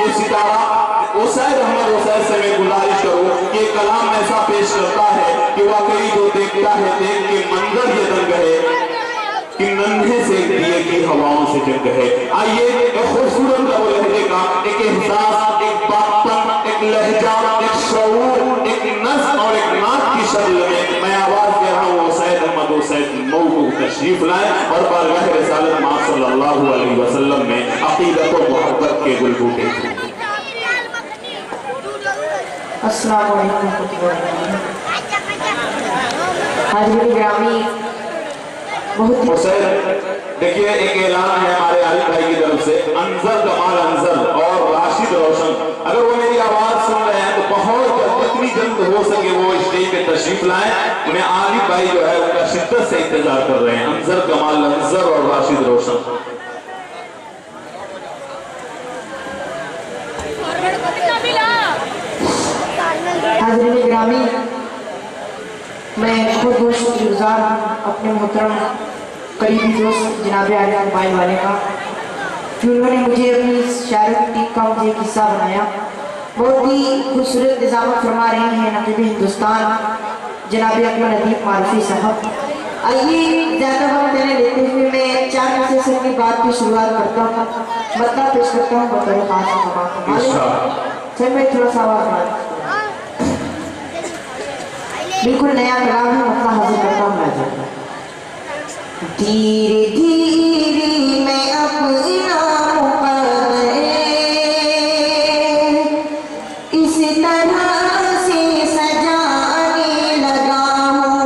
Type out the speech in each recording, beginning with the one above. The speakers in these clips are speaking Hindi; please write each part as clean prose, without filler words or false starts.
ये सितारा उसैद अहमद उसैद से मैं गुजारिश करूँ कि कलाम ऐसा पेश करता है कि वाकई जो देखता है देख के मंजर ये दंग है कि नन्हे से दिए की हवाओं से जंग है। आइए एक खूबसूरत लहजे का एक एहसास, एक बातपन, एक लहजा, एक शऊर, एक नज़्म और एक नात की शक्ल में मैं आवाज दे रहा हूँ उसैद अहमद उसैद मऊ को तशरीफ लाए और बारगाह रिसालत मां सल्लल्लाहु अलैहि वसल्लम में अकीदत व मोहब्बत के गुल फूटे। अस्सलाम वालेकुम। हाज़िर ग्रामी बहुत देखिए एक ऐलान है हमारे आरिफ भाई की तरफ से, अंजर कमाल अंजर और राशिद रोशन अगर वो मेरी आवाज सुन रहे हैं तो बहुत जितनी जल्द हो सके वो स्टेज पे तशरीफ लाएं। उन्हें आरिफ भाई जो है उनका शिद्दत से इंतजार कर रहे हैं। अंजर कमाल अंजर और राशिद रोशन। हाज़िर ग्रामी मैं खुद बहुत शुक्रगुजार अपने मोहतरम करीबी दोस्त जनाब आरिफ भाई वाले का कि उन्होंने मुझे अपनी शायरी टीम का मुझे एक हिस्सा बनाया। बहुत ही खूबसूरत निज़ामत फरमा रहे हैं नकीब हिंदुस्तान जनाब अकमल लतीफ़ मारूफी साहब। आइए ज़्यादा वक्त देने लेते हुए मैं 4 मिनट से अपनी बात की शुरुआत करता हूँ, मतलब पेश करता हूँ बतौर खास सर मैं थोड़ा सा आवाज़ बिल्कुल नया कलाम है, मतलब हाजिर करता हूँ मैं। धीरे धीरे मैं अपना मुकद्दर इस तरह से सजाने लगा हूँ,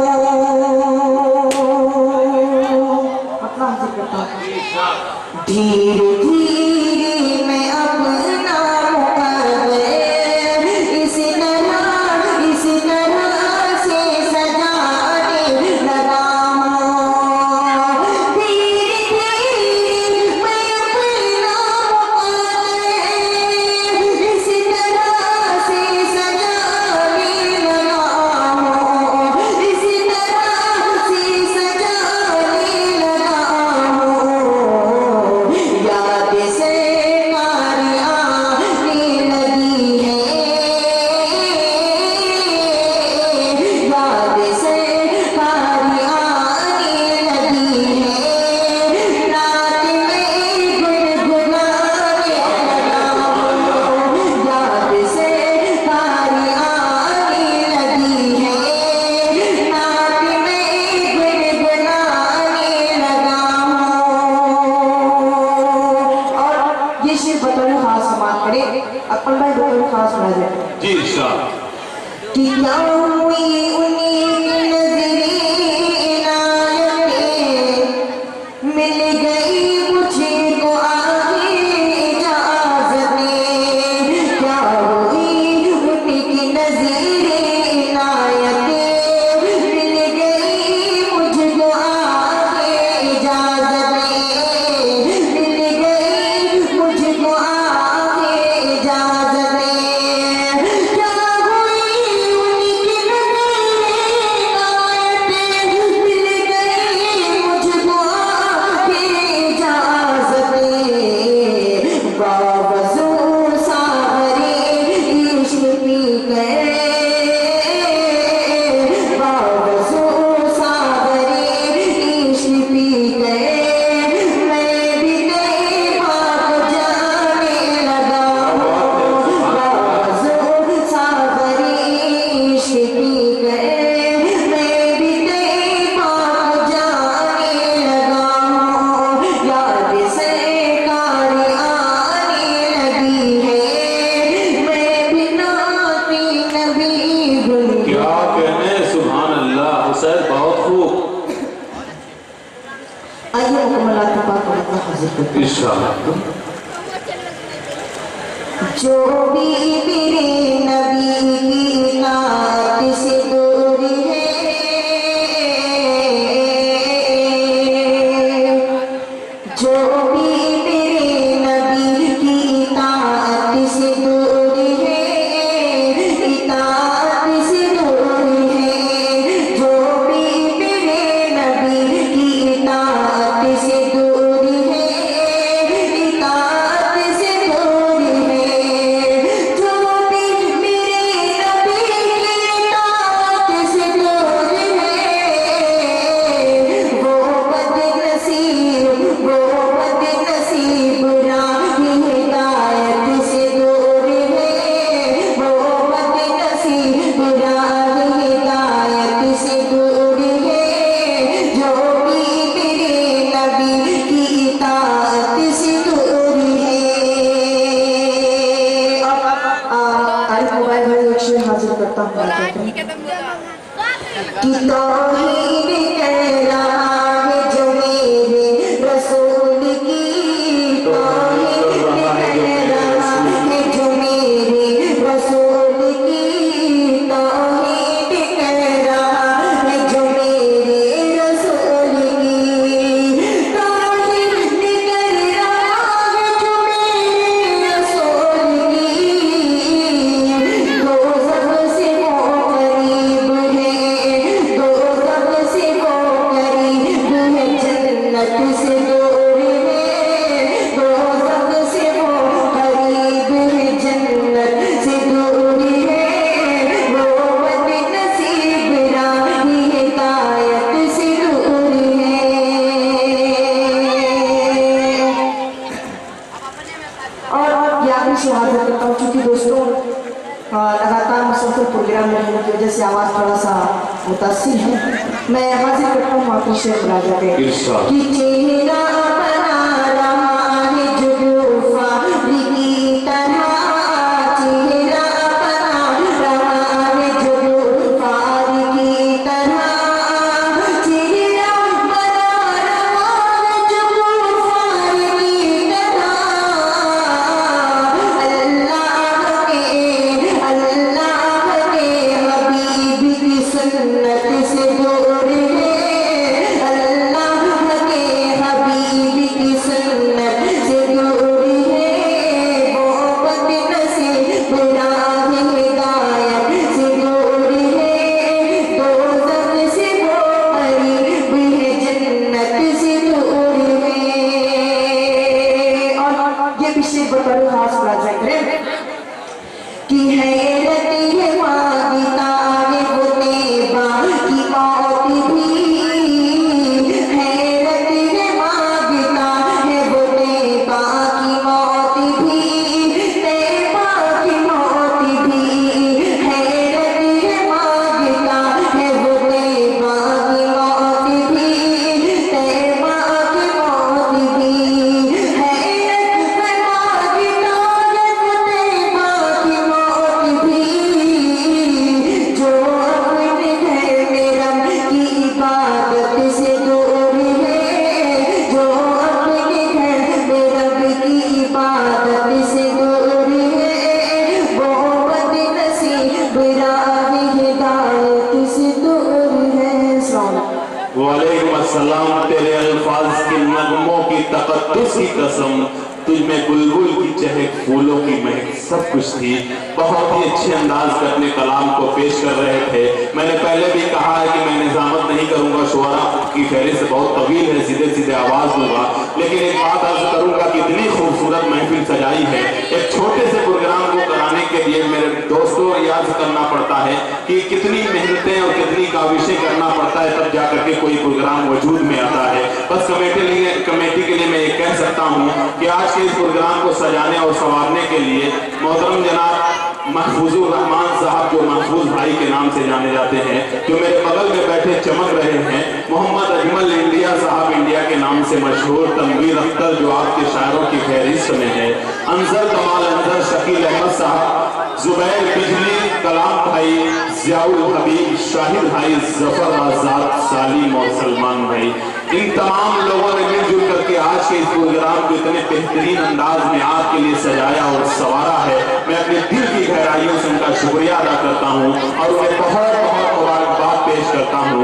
मतलब हाजिर करता हूँ। धीरे धीरे मैं अपना मुकद्दर इस तरह जो भी मेरे नबी की नात से दूर है, जो भी मेरे नबी की नात से दूर है, इताअत से दूर है, जो भी मेरे नबी की नात से दूर है, इताअत से दूर है। करता हूँ कि तौहीद कहना है जो मेरे रसूल की, तौहीद कहना है जो मेरे रसूल की, तौहीद कहना है जो मेरे रसूल की, तौहीद कहना है जो मेरे रसूल की। दो सबसे वो करीब है, दो सबसे वो करीब है, जन्नत से दूर है, दो सबसे वो करीब है, जन्नत से दूर है, वो बदनसीब राही हिदायत से दूर है। और यहाँ भी शहादत करता हूँ क्योंकि दोस्तों लगातार मुसलसल प्रोग्राम में रहने की वजह से आवाज़ थोड़ा सा मुतासिर है। मैं हाजिर करता हूँ आपकी शेर राजा पे कि चेहरा बना रहा है जुल्फा की तरह, चेहरा बना रहा है जुल्फा की तरह, चेहरा बना रहा है जुल्फा की तरह। अल्लाह के हबीब की सुन्नत से दूर है, अल्लाह के हबीब की सुन्नत से दूर है, वो बदनसीब राह हिदायत से दूर है, दोज़ख से वो करीब है, जन्नत से दूर है। और ये भी शेर बड़ा खास मुलाज़ा करें कि हैरत है मांगता है वो तेबा की मौत भी, हैरत है मांगता है वो तेबा की मौत भी, तेबा की मौत भी, हैरत है मांगता है वो तेबा की मौत भी, तेबा की मौत भी, हैरत है मांगता है वो तेबा की मौत भी, जो अपने घर में रब की इबादत से दूर है, जो अपने घर में रब की इबादत से दूर है, वो बदनसीब राह हिदायत से दूर है। वालेकुम अस्सलाम। तेरे अल्फाज के नगमों की तकद्दुस की कसम, तुझ में बुलबुल की चहक, फूलों की महक सब कुछ थी। बहुत ही अच्छे अंदाज में अपने कलाम को पेश कर रहे थे। मैंने पहले भी कहा है कि मैं निजामत नहीं करूंगा, शुअरा की फहरिस्त बहुत तवील है, सीधे सीधे आवाज दूंगा, लेकिन एक बात अर्ज करूंगा कि इतनी खूबसूरत महफिल सजाई है। एक छोटे से प्रोग्राम को कराने के लिए मेरे दोस्तों याद करना पड़ता है कि कितनी मेहनतें और कितनी काविशें करना पड़ता है, तब जाकर के कोई प्रोग्राम वजूद में आता है। बस कमेटी के लिए मैं ये कह सकता हूँ कि आज के इस प्रोग्राम को सजाने और संवारने के लिए मोहतरम जनाब महफूजुर रहमान साहब, जो महफूज भाई के नाम से जाने जाते हैं, जो मेरे बगल में बैठे चमक रहे हैं, मोहम्मद अजमल इंडिया साहब, इंडिया के नाम से मशहूर, तनवीर अख्तर जो आपके शायरों की फहरिस्त में है, अंजर कमाल अंजर, शकील अहमद साहब, जुबैर बिजली, कलाम भाई, जियाउल हबीब, शाहिद भाई, जफर आजाद, सालिम और सलमान भाई, इन तमाम लोगों ने मिलजुल करके आज के इस प्रोग्राम को इतने बेहतरीन अंदाज में आपके लिए सजाया और संवारा है। मैं अपने दिल की गहराइयों से उनका शुक्रिया अदा करता हूँ और उन्हें बहुत बहुत मुबारकबाद पेश करता हूँ।